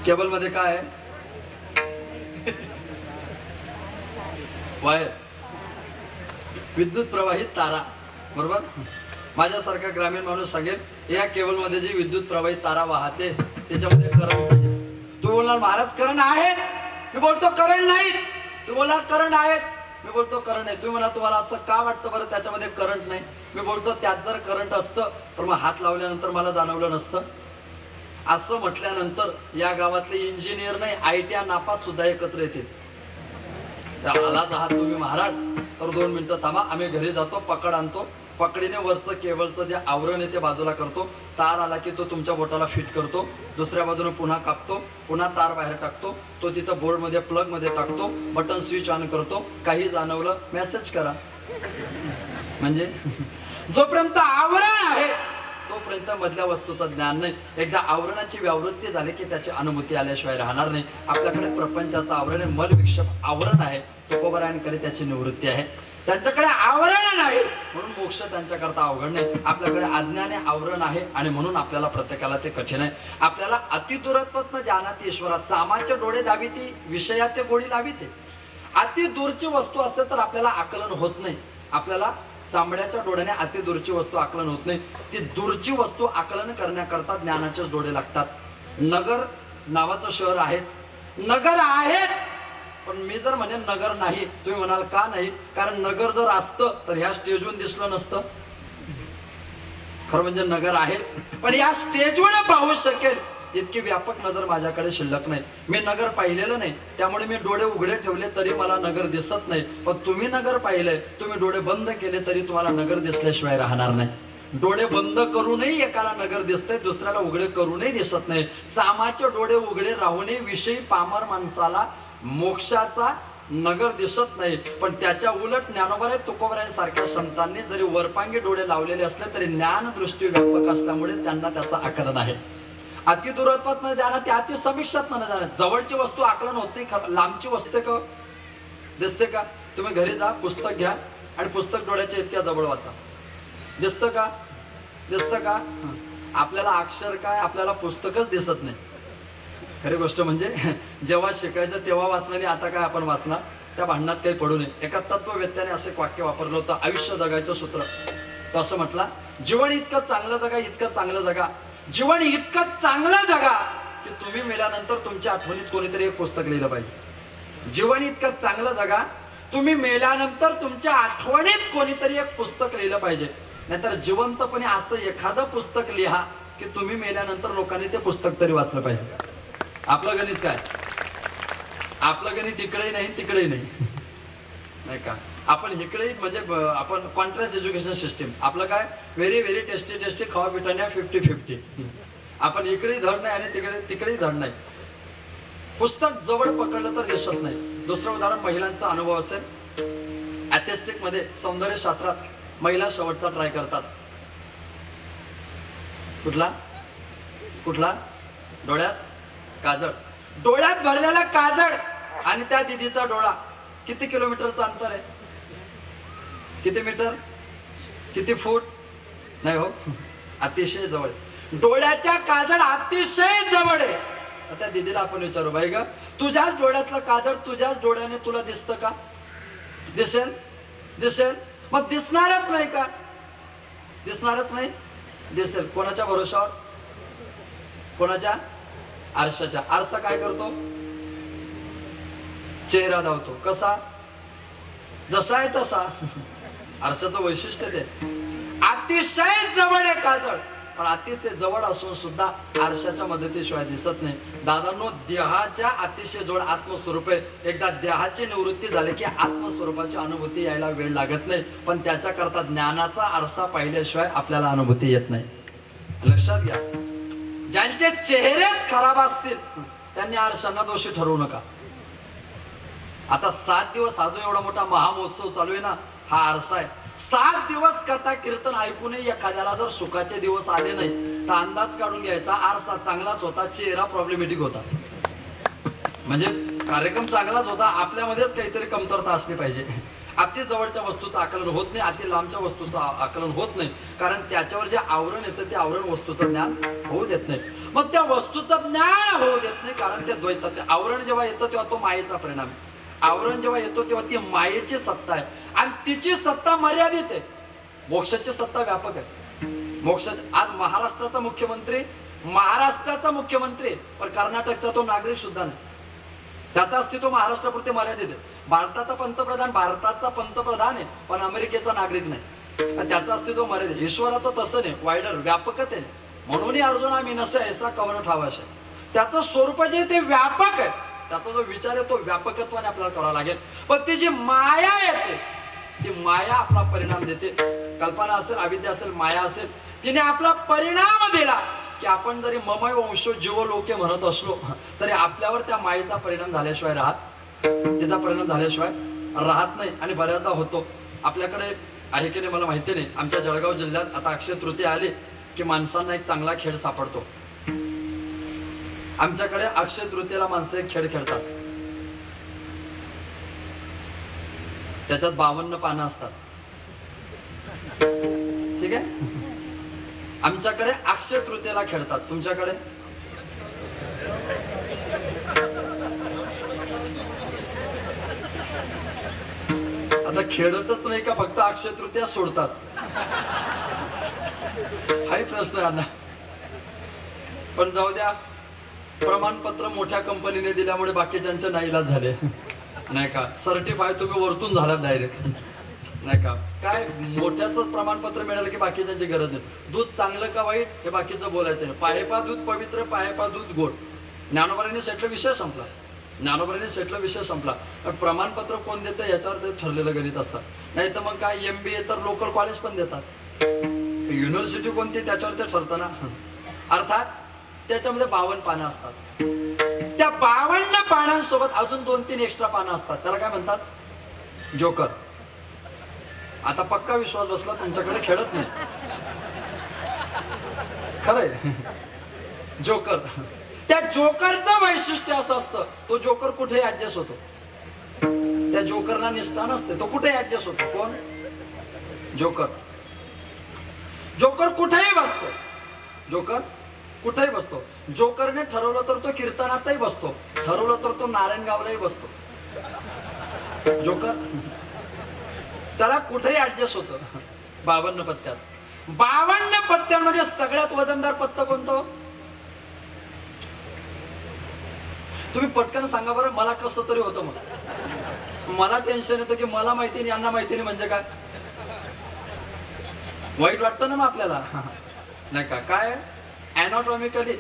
Cable मध्ये काय आहे? वायर, विद्युत प्रवाहित तारा, बरोबर. माझ्यासारखा ग्रामीण माणूस सांगेल या केबल मध्ये जी विद्युत प्रवाहित तारा वाहते त्याच्यामध्ये करंट नाहीच. तू बोलणार महाराज करंट आहेच, मी बोलतो करंट नाहीच. तू बोलणार करंट आहेच, मी बोलतो करंट नाही. तुम्ही म्हणा तुम्हाला असं का वाटतं बरं त्याच्यामध्ये करंट नाही? मी बोलतो त्यात जर करंट असतं तर मग हात लावल्यानंतर मला जाणवलं नसतं. असं म्हटल्यानंतर या गावातले इंजिनियर नाही ITI नापास सुद्धा एकत्र येतील. आलाच आहात तुम्ही महाराज तर 2 मिनिटं थांबा, आम्ही घरी जातो, पकड आणतो, पकडीने वरचं केबलचं जे आवरण आहे ते बाजूला करतो, तार आला की तो तुमच्या बोटाला फिट करतो, दुसऱ्या बाजूने पुन्हा कापतो, पुन्हा तार बाहेर टाकतो, तो तिथं बोर्डमध्ये प्लगमध्ये टाकतो, बटन स्विच ऑन करतो. काही जाणवलं मेसेज करा. म्हणजे जोपर्यंत आवरण आहे तोपर्यंत मधल्या वस्तूचं ज्ञान नाही. एकदा आवरणाची व्यावृत्ती झाली की त्याची अनुभूती आल्याशिवाय राहणार नाही. आपल्याकडे प्रपंचाचं आवरण आहे, मलविक्षेप आवरण आहे. तुकोबरायांकडे त्याची निवृत्ती आहे. त्यांच्याकडे आवरण नाही म्हणून मोक्ष त्यांच्याकरता अवघड नाही. आपल्याकडे अज्ञाने आवरण आहे आणि म्हणून आपल्याला प्रत्येकाला ते कठीण आहे. आपल्याला अतिदूरत्वातनं जाणात ईश्वरा, चामाचे डोळे दावी ती विषयात ते गोडी लावी ते. अति दूरची वस्तू असते तर आपल्याला आकलन होत नाही. आपल्याला चांबड्याच्या डोळ्याने अति दूरची वस्तू आकलन होत नाही. ती दूरची वस्तू आकलन करण्याकरता ज्ञानाचेच डोळे लागतात. नगर नावाचं शहर आहेच, नगर आहेच, पण मी जर म्हणेन नगर नाही, तुम्ही म्हणाल का नाही? कारण नगर जर असतं तर ह्या स्टेजवरून दिसलं नसतं. खरं म्हणजे नगर आहेच, पण या स्टेजवर पाहू शकेल इतकी व्यापक नजर माझ्याकडे शिल्लक नाही. मी नगर पाहिलेलं नाही त्यामुळे मी डोळे उघडे ठेवले तरी मला नगर दिसत नाही. पण तुम्ही नगर पाहिलंय, तुम्ही डोळे बंद केले तरी तुम्हाला नगर दिसल्याशिवाय राहणार नाही. डोळे बंद करूनही एकाला नगर दिसतंय, दुसऱ्याला उघडे करूनही दिसत नाही. सामाचे डोळे उघडे राहूनही विषयी पामर माणसाला मोक्षाचा नगर दिसत नाही. पण त्याच्या उलट ज्ञानोबराय तुकोबरायांसारख्या संतांनी जरी वरपांगी डोळे लावलेले असले तरी ज्ञानदृष्टी व्यापक असल्यामुळे त्यांना त्याचं आकलन आहे. अतिदूरत्वात न जाणं ते अति समीक्षात न जाणं. जवळची वस्तू आकलन होते, लांबची वस्तू का दिसते का? तुम्ही घरी जा, पुस्तक घ्या आणि पुस्तक डोळ्याच्या इतक्या जवळ वाचा, दिसतं का? दिसतं का? आपल्याला अक्षर काय, आपल्याला पुस्तकच दिसत नाही. खरी गोष्ट म्हणजे जेव्हा शिकायचं तेव्हा वाचलं, आता काय आपण वाचणार, त्या भांडणात काही पडू नये. एका तत्ववेत्याने असं एक वाक्य वापरलं होतं, आयुष्य जगायचं सूत्र. तो असं म्हटला, जीवन इतकं चांगलं जगा, इतकं चांगलं जगा, जीवन इतकं चांगलं जगा की तुम्ही मेल्यानंतर तुमच्या आठवणीत कोणीतरी एक पुस्तक लिहिलं पाहिजे. जीवन इतकं चांगलं जगा, तुम्ही मेल्यानंतर तुमच्या आठवणीत कोणीतरी एक पुस्तक लिहिलं पाहिजे. नाहीतर जिवंतपणे असं एखादं पुस्तक लिहा की तुम्ही मेल्यानंतर लोकांनी ते पुस्तक तरी वाचलं पाहिजे. आपलं गणित काय? आपलं गणित इकडेही नाही तिकडेही नाही, नाही का? आपण इकडे म्हणजे आपण कॉन्ट्रॅस्ट एज्युकेशन सिस्टीम. आपलं काय? व्हेरी व्हेरी टेस्टी टेस्टी खावा पिटाण्या 50-50. आपण इकडेही धड नाही आणि तिकडेही धड नाही. पुस्तक जवळ पकडलं तर दिसत नाही. दुसरं उदाहरण महिलांचा अनुभव असेल. ॲथेस्टिक मध्ये सौंदर्य शास्त्रात महिला शेवटचा ट्राय करतात. कुठला कुठला? डोळ्यात काजळ. डोळ्यात भरलेला काजळ आणि त्या दिदीचा डोळा किती किलोमीटरचं अंतर आहे? किती मीटर? किती फूट? नाही हो, अतिशय जवळ. डोळ्याच्या काजळ अतिशय जवळ आहे. त्या दिदीला आपण विचारू, बाई ग तुझ्याच डोळ्यातलं काजळ तुझ्याच डोळ्याने तुला दिसतं का? दिसेल? दिसेल? मग दिसणारच नाही का? दिसणारच नाही. दिसेल कोणाच्या भरोशावर? कोणाच्या? आरशाच्या. आरसा काय करतो? चेहरा धावतो. कसा? जसा आहे तसा. आरशाचं वैशिष्ट्य ते अतिशय जवळ आहे काजळ, पण अतिशय जवळ असून सुद्धा आरशाच्या मदतीशिवाय दिसत नाही. दादांनो, देहाच्या अतिशय जवळ आत्मस्वरूप आहे. एकदा देहाची निवृत्ती झाली की आत्मस्वरूपाची अनुभूती यायला वेळ लागत नाही. पण त्याच्याकरता ज्ञानाचा आरसा पाहिल्याशिवाय आपल्याला अनुभूती येत नाही. लक्षात घ्या, ज्यांचे चेहरेच खराब असतील त्यांनी आरशांना दोषी ठरवू नका. आता 7 दिवस हा जो एवढा मोठा महामहोत्सव चालू आहे ना, हा आरसा आहे. 7 दिवस कथा कीर्तन ऐकूनही एखाद्याला जर सुखाचे दिवस आले नाही तर अंदाज काढून घ्यायचा आरसा चांगलाच होता, चेहरा प्रॉब्लेमॅटिक होता. म्हणजे कार्यक्रम चांगलाच होता, आपल्यामध्येच काहीतरी कमतरता असली पाहिजे. अति जवळच्या वस्तूचं आकलन होत नाही, अति लांबच्या वस्तूचं आकलन होत नाही, कारण त्याच्यावर जे आवरण येतं ते आवरण वस्तूचं ज्ञान होऊ देत नाही. मग त्या वस्तूचं ज्ञान होऊ देत नाही, कारण ते द्वैतात. आवरण जेव्हा येतं तेव्हा तो मायेचा परिणाम आहे. आवरण जेव्हा येतो तेव्हा ती मायेची सत्ता आहे आणि तिची सत्ता मर्यादित आहे. मोक्षाची सत्ता व्यापक आहे. आज महाराष्ट्राचा मुख्यमंत्री पण कर्नाटकचा तो नागरिक सुद्धा नाही. त्याचं अस्तित्व महाराष्ट्रापुरते मर्यादित आहे. भारताचा पंतप्रधान आहे पण अमेरिकेचा नागरिक नाही, आणि त्याचं अस्तित्व मर्यादित. ईश्वराचं तसं नाही, वायडर व्यापकते नाही. म्हणून अर्जुना मी नसे ऐसा कवन ठावाश आहे. त्याचं स्वरूप जे ते व्यापक आहे, त्याचा जो विचार आहे तो व्यापकत्वाने आपल्याला करावा लागेल. पण ती जी माया येते ती माया आपला परिणाम देते. कल्पना असेल, अविद्या असेल, माया असेल, तिने आपला परिणाम दिला की आपण जरी ममय वंशो जीव लोके म्हणत असलो तरी आपल्यावर त्या मायेचा परिणाम झाल्याशिवाय राहत नाही. आणि बऱ्याचदा होतो. आपल्याकडे आहे की नाही मला माहिती नाही, आमच्या जळगाव जिल्ह्यात आता अक्षय तृतीया आली की माणसांना एक चांगला खेळ सापडतो. आमच्याकडे अक्षय तृतीयेला माणसं एक खेळ खेळतात. त्याच्यात 52 पानं असतात. ठीक आहे. आमच्याकडे अक्षय तृतीयेला खेळतात. तुमच्याकडे आता खेळतच नाही का फक्त अक्षय तृतीया सोडतात? हाही प्रश्न आहे ना. पण जाऊ द्या, प्रमाणपत्र मोठ्या कंपनीने दिल्यामुळे बाकीच्यांचे नाईलाज झाले नाही का. सर्टिफाय तुम्ही वरतून झाला डायरेक्ट नाही का. काय मोठ्याच प्रमाणपत्र मिळालं की बाकीच्यांची गरज नाही. दूध चांगलं का वाईट हे बाकीचं बोलायचं नाही. पाहेपा दूध पवित्र, पाहेपा दूध गोड. ज्ञानोबाने सेटला विषय संपला. प्रमाणपत्र कोण देतं याच्यावर ते ठरलेलं गणित असतात. नाही तर मग काय MBA तर लोकल कॉलेज पण देतात. युनिव्हर्सिटी कोणती त्याच्यावर ते ठरतं ना. अर्थात त्याच्यामध्ये 52 पानं असतात. त्या 52 पानांसोबत अजून 2-3 एक्स्ट्रा पानं असतात. त्याला काय म्हणतात? जोकर. आता पक्का विश्वास बसला तुमच्याकडे खेळत नाही. खरंय. जोकर. त्या जोकरचं वैशिष्ट्य असं असतं, तो जोकर कुठेही ऍडजस्ट होतो. त्या जोकरला निष्ठा नसते, तो कुठेही ऍडजस्ट होतो. कोण? जोकर. जोकर कुठेही बसतो. जोकरने ठरवलं तर तो कीर्तनातही बसतो, ठरवलं तर तो नारायणगावलाही बसतो. जोकर त्याला कुठेही ऍडजस्ट होतं. 52 पत्त्यात. 52 पत्त्यांमध्ये सगळ्यात वजनदार पत्ता कोणतो? तुम्ही पटकन सांगा बरं. मला कसं तरी होतं. मला टेन्शन येतं की मला माहिती नाही, यांना माहिती नाही म्हणजे काय. वाईट वाटतं ना मग आपल्याला नाही का. काय अॅनाटॉमिकली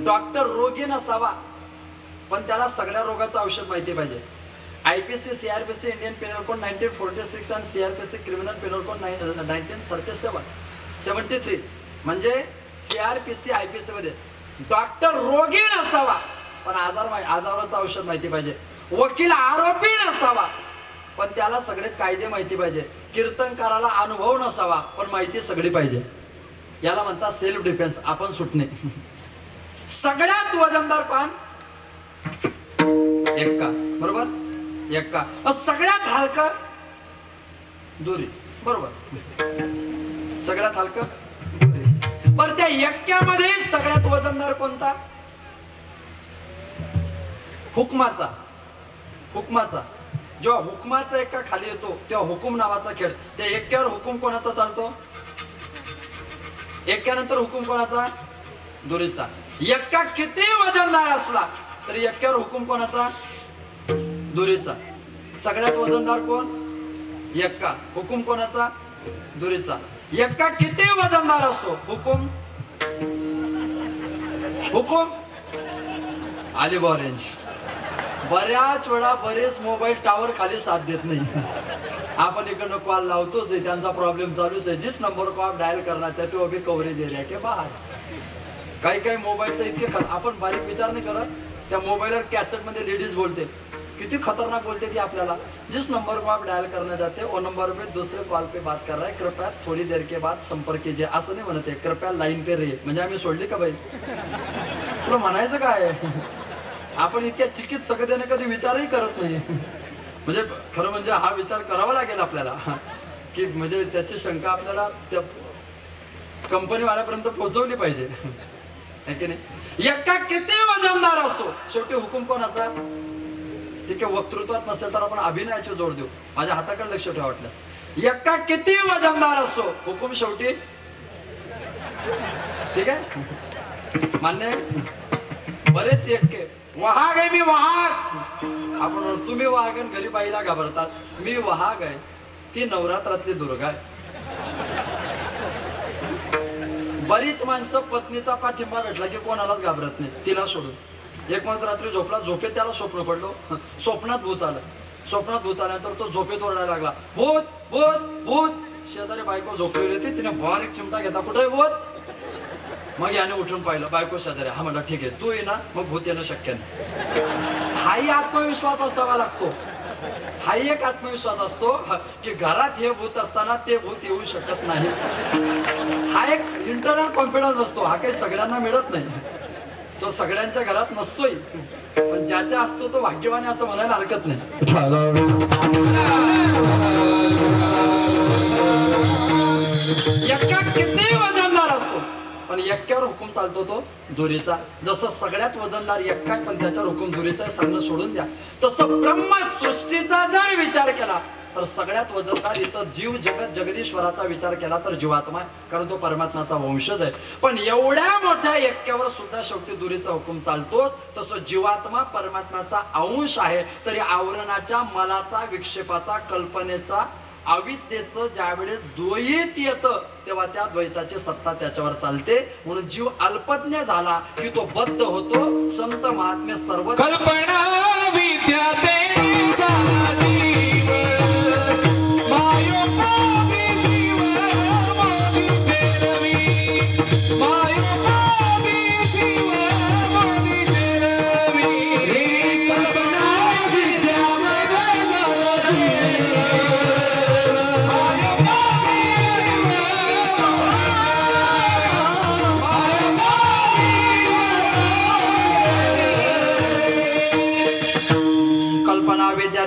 डॉक्टर रोगी नसावा पण त्याला सगळ्या रोगाचं औषध माहिती पाहिजे. IPC, CRPC, Indian penal code 1946 आणि CRPC क्रिमिनल पेनल कोड 1973 म्हणजे CRPC, IPC मध्ये डॉक्टर रोगी नसावा पण आजाराचं औषध माहिती पाहिजे. वकील आरोपी नसावा पण त्याला सगळे कायदे माहिती पाहिजे. कीर्तनकाराला अनुभव नसावा पण माहिती सगळी पाहिजे. याला म्हणतात सेल्फ डिफेन्स. आपण सुटणे. सगळ्यात वजनदार पान एक्का. बरोबर. एक्का. सगळ्यात हलकं दुरी. बरोबर. सगळ्यात हलकं दुरी. पण त्या एक्क्यामध्ये सगळ्यात वजनदार कोणता? हुकमाचा. जेव्हा हुकमाचा एक्का खाली येतो तेव्हा हुकुम नावाचा खेळ. त्या एक्क्यावर हुकुम कोणाचा चालतो? एक्क्यानंतर हुकुम कोणाचा? दुरीचा. एक्का किती वजनदार असला तरी एक्क्यावर हुकुम कोणाचा? दुरीचा. सगळ्यात वजनदार कोण? एक्का. हुकुम कोणाचा? दुरीचा. एक्का किती वजनदार असो, हुकुम आली ऑरेंज. बऱ्याच वेळा बरेच मोबाईल टावर खाली साथ देत नाही. आपण इकडनं कॉल लावतोच, त्यांचा प्रॉब्लेम चालूच आहे. जिस नंबर को आप डायल करना चाहते हो अभी कवरेज एरिया के बाहर. काही मोबाईल तर इतके आपण बारीक विचार नाही करत. त्या मोबाईलवर कॅसेट मध्ये लेडीज बोलते, किती खतरनाक बोलते ती आपल्याला. जिस नंबर को आप डायल करना चाहते हो वो नंबर पे दूसरे कॉल पे बात कर रहा है, कृपया थोड़ी देर के बाद संपर्क कीजिए. असं नाही म्हणते, कृपया लाईन पे रहिए. म्हणजे आम्ही सोडली का बाई? तुला म्हणायचं काय? आपण इतक्या चिकित्सकतेने कधी विचारही करत नाही. म्हणजे खरं म्हणजे हा विचार करावा लागेल आपल्याला की म्हणजे त्याची शंका आपल्याला त्या कंपनीवाल्यापर्यंत पोहोचवली पाहिजे, है की नाही? एका किती वजनदार असो, शेवटी हुकूम कोणाचा? ठीक आहे, वक्तृत्वात नसेल तर आपण अभिनयाची जोड देऊ. माझ्या हाताकडे लक्ष ठेवा वाटल्यास. एका किती वजनदार असो, हुकूम शेवटी. ठीक आहे, मान्य आहे? बरेच एक्के वाहग आहे, मी वाहग. आपण तुम्ही वाहग आणि घरी बाईला घाबरतात. मी वाहग आहे, ती नवरात्रातली दुर्गा आहे. बरीच माणसं पत्नीचा पाठिंबा भेटला की कोणालाच घाबरत नाही, तिला सोडून. एक माणूस रात्री झोपला, झोपेत त्याला स्वप्न पडलो, स्वप्नात भूत आलं. स्वप्नात भूत आल्यानंतर तो झोपेत ओरडायला लागला, भूत भूत भूत. शेजारी बायको झोपलेली होती, तिने बारीक चिमटा घेता, कुठे भूत? मग याने उठून पाहिलं, बायको शेजारी. हा म्हणला ठीक आहे, तू ये ना, मग भूत येणं शक्य नाही. हाही आत्मविश्वास असावा लागतो. हाही एक आत्मविश्वास असतो की घरात हे भूत असताना ते भूत येऊ शकत नाही. हा एक इंटरनल कॉन्फिडन्स असतो. हा काही सगळ्यांना मिळत नाही, तो सगळ्यांच्या घरात नसतोय, पण ज्याच्या असतो तो भाग्यवान असं म्हणायला हरकत नाही. एक्का किती वजनदार असतो, पण एक्क्यावर हुकूम चालतो तो दोरीचा. जसं सगळ्यात वजनदार एक्का आहे, पण त्याच्यावर हुकूम दोरीचा सांगणं सोडून द्या. तसं ब्रह्मसृष्टीचा जर विचार केला तर सगळ्यात वजनदार इथं जीव जगत जगदीश्वराचा विचार केला तर जीवात्मा आहे, कारण तो परमात्माचा वंशज आहे. पण एवढ्या मोठ्या एक्क्यावर सुद्धा शेवटी दुरीचा हुकूम चालतोच. तसं जीवात्मा परमात्माचा अंश आहे, तरी आवरणाच्या मलाचा, विक्षेपाचा, कल्पनेचा, अविद्येचं ज्यावेळेस द्वैत येतं तेव्हा त्या द्वैताची सत्ता त्याच्यावर चालते. म्हणून जीव अल्पज्ञ झाला की तो बद्ध होतो. संत महात्मे सर्व कल्पना विद्या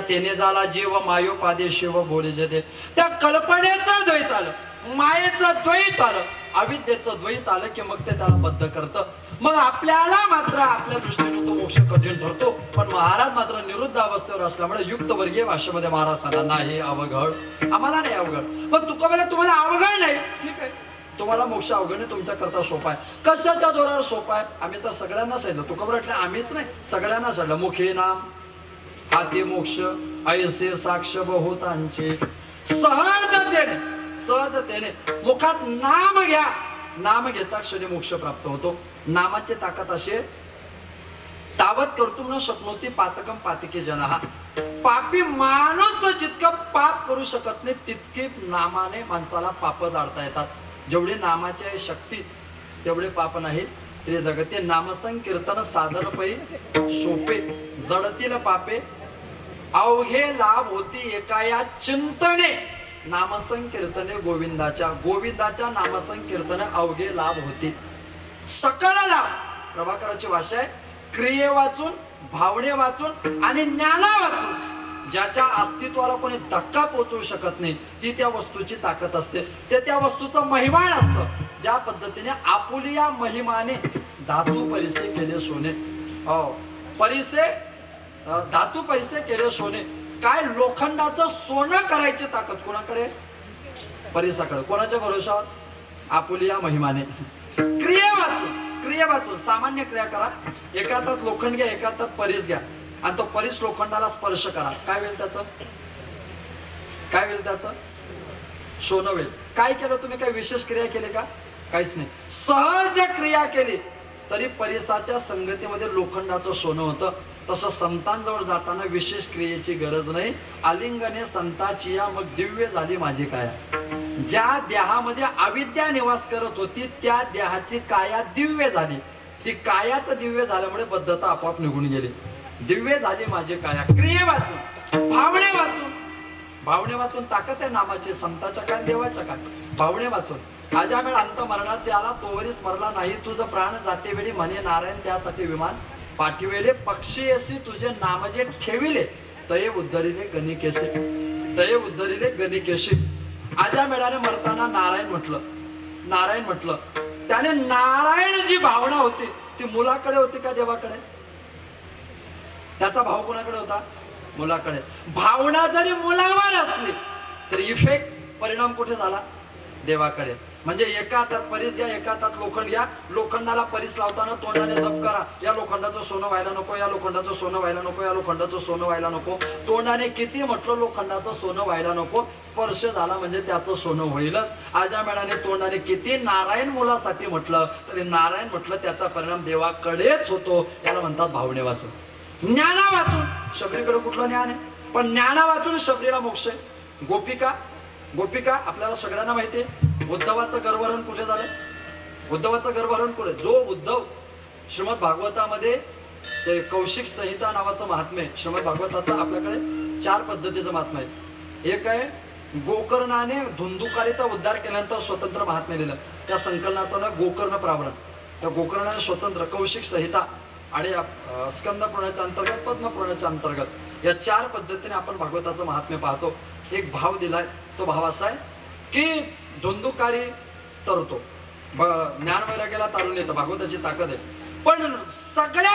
तेने झाला जीव मायोपादे शिव बोले जदे. त्या कल्पनेचं द्वैत आलं, मायेचं द्वैत आलं, अविद्येचं द्वैत आलं की मग ते त्याला बद्ध करतं. मग आपल्याला मात्र आपल्या दृष्टीने तो मोक्ष कठीण ठरतो. पण महाराज मात्र निरुद्ध अवस्थेवर असल्यामुळे युक्त वर्गीय भाषेमध्ये महाराज सांगा नाही अवघड, आम्हाला नाही अवघड. पण तुकोबाला तुम्हाला अवघड नाही, ठीक आहे, तुम्हाला मोक्ष अवघड नाही, तुमच्या करता सोपा आहे. कशाच्या जोरावर सोपा आहे? आम्ही तर सगळ्यांना सांगितलं. तुकोबा म्हटलं आम्हीच नाही, सगळ्यांना सांगितलं. मुखे नाम आते मोक्ष ऐसे साक्ष बहुतांचे. सहजतेने सहजतेने मुखात नाम घ्या, नाम घेता क्षणी मोक्ष प्राप्त होतो. नामाची ताकद असे तावत कर्तुम न शक्नोती पातकम पातकी जनहा. पापी माणूस जितकं पाप करू शकत नाही तितकी नामाने माणसाला पाप जाळता येतात. जेवढी नामाची आहे शक्ती तेवढे पाप नाहीत. ते जगते नामसंकीर्तन साधन पै सोपे जडतील पापे अवघे लाभ होती एका या चिंतने. नामसंकीर्तने गोविंदाच्या, गोविंदाच्या नामसंकीर्तने अवघे लाभ होती सकल लाभ. प्रभाकराची भाषा आहे क्रिये वाचून, भावने वाचून आणि ज्ञाना वाचून ज्याच्या अस्तित्वाला कोणी धक्का पोहोचवू शकत नाही ती त्या वस्तूची ताकद असते. ते त्या वस्तूचं महिमान असतं. ज्या पद्धतीने आपुलिया महिमाने धातू परिसे केले सोने. हो, परिसे धातू पैसे केले सोने. काय लोखंडाचं सोनं करायची ताकद कोणाकडे? परिसाकडे. कोणाच्या भरोशावर? आपुलिया महिमाने. क्रिये वाचून, क्रिये वाचून सामान्य क्रिया करा. एका हातात लोखंड घ्या, एका हातात परीस घ्या आणि तो परीस लोखंडाला स्पर्श करा. काय होईल त्याचं? काय होईल त्याचं? सोनं होईल. काय केलं तुम्ही? काही विशेष क्रिया केली का? काहीच नाही. सहज क्रिया केली तरी परिसाच्या संगतीमध्ये लोखंडाचं सोनं होतं. तसं संतांजवळ जाताना विशेष क्रियेची गरज नाही. आलिंगने संताची या मग दिव्य झाली माझी काया. ज्या देहामध्ये अविद्या निवास करत होती त्या देहाची काया दिव्य झाली. ती कायाच दिव्य झाल्यामुळे बद्धता आपोआप निघून गेली. दिव्य झाली माझी काया. क्रिये वाचून, भावने वाचून. भावने वाचून ताकद आहे नामाची. संताच्या काय, देवाच्या काय? भावने वाचून. अजामेळ अंत मरणासे आला तोवरी स्मरला नाही. तुझं प्राण जाते वेळी म्हणे नारायण त्यासाठी विमान पाठविले. पक्षी असी तुझे नाम जे ठेविले तये उद्धरिले गणिकेशी, तये उद्धरिले गणिकेशी. आजा मेळाने मरताना नारायण म्हटलं, नारायण म्हटलं. त्याने नारायण जी भावना होती ती मुलाकडे होती का देवाकडे? त्याचा भाव कोणाकडे होता? मुलाकडे. भावना जरी मुलावर असली तरी इफेक्ट परिणाम कुठे झाला? देवाकडे. म्हणजे एका हातात परीस घ्या, एका हातात लोखंड घ्या. लोखंडाला परीस लावताना तोंडाने जप करा, या लोखंडाचं सोनं व्हायला नको, या लोखंडाचं सोनं व्हायला नको, या लोखंडाचं सोनं व्हायला नको. तोंडाने किती म्हटलं लोखंडाचं सोनं व्हायला नको, स्पर्श झाला म्हणजे त्याचं सोनं होईलच. आजा मेळाने तोंडाने किती नारायण मुलासाठी म्हटलं तरी नारायण म्हटलं त्याचा परिणाम देवाकडेच होतो. याला म्हणतात भावने वाचून, ज्ञाना वाचून. शबरीकडे कुठलं ज्ञान आहे? पण ज्ञाना वाचून शबरीला मोक्ष आहे. गोपिका, गोपिका आपल्याला सगळ्यांना माहिती आहे उद्धवाचं गर्भहरण कुठे झालं? उद्धवाचं गर्भहरण कुठे? जो उद्धव श्रीमद भागवतामध्ये ते कौशिक संहिता नावाचं महात्म्य, श्रीमद भागवताचं आपल्याकडे 4 पद्धतीचं महात्म्य आहे. एक आहे गोकर्णाने धुंदुकारीचा उद्धार केल्यानंतर स्वतंत्र महात्म्य लिहिलं, त्या संकलनाचं नाव गोकर्ण प्रावरण. त्या गोकर्णाने स्वतंत्र कौशिक संहिता आणि स्कंद पुराणाच्या अंतर्गत, पद्म पुराणाच्या अंतर्गत या 4 पद्धतीने आपण भागवताचं महात्म्य पाहतो. एक भाव दिलाय, तो भाव असा आहे की धुंदुकारी तरतो, ज्ञान वैराग्याला तारून येतं, भागवताची ताकद आहे. पण सगळ्या